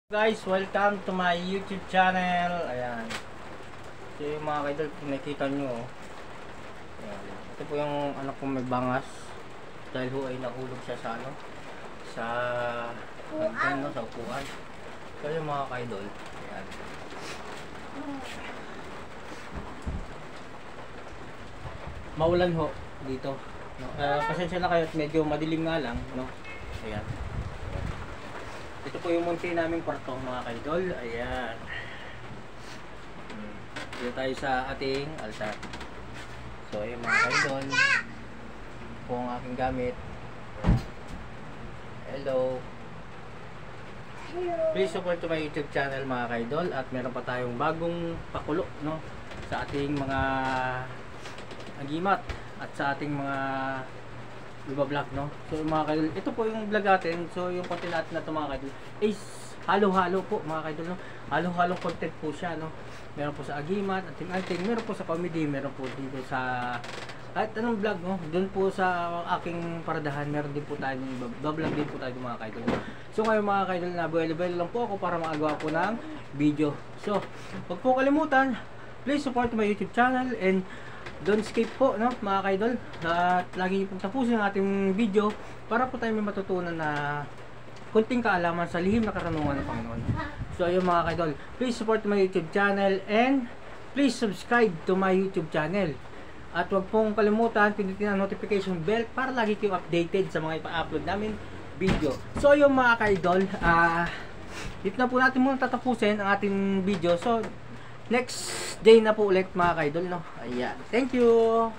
Guys, welcome to my YouTube channel. Ayan. Ito yung mga kaidol, nakikita nyo. Ayan. Ito po yung anak kong may bangas. Dahil ho ay nahulog siya sa ano, sa hagdan, no, sa upuan. Ito yung mga kaidol. Ayan. Maulan ho dito, no? Pasensya na kayo at medyo madilim nga lang, no? Ayan. Ito po yung munti naming kwarto mga kaidol. Ayan. Dito tayo sa ating altar. So ayun mga kaidol, po ang aking gamit. Hello. Please support to my YouTube channel mga kaidol. At meron pa tayong bagong pakulo, no, sa ating mga agimat at sa ating mga vlog, no. So mga kaidol, ito po yung vlog natin. So yung content natin na ito mga kaidol is halo-halo po mga kaidol, no. Halo-halong content po siya, no. Meron po sa agimat, ating meron po sa comedy, meron po dito sa kahit anong vlog, no. Doon po sa aking paradahan meron din po tayo, vlog din po tayo mga kaidol. So ngayon mga kaidol, na available lang po ako para makagawa po ng video. So huwag po kalimutan, please support my YouTube channel and don't skip po, no, mga kaidol. At lagi niyo pong tapusin ang ating video para po tayo may matutunan na kunting kaalaman sa lihim na katanungan ng Panginoon. So ayun mga kaidol, please support my YouTube channel and please subscribe to my YouTube channel. At huwag pong kalimutan pindutin ang notification bell para lagi kayong updated sa mga ipa-upload namin video. So ayun mga kaidol, dito na po natin muna tatapusin ang ating video. So next day na po ulit mga kaidol, no. Ayan. Thank you.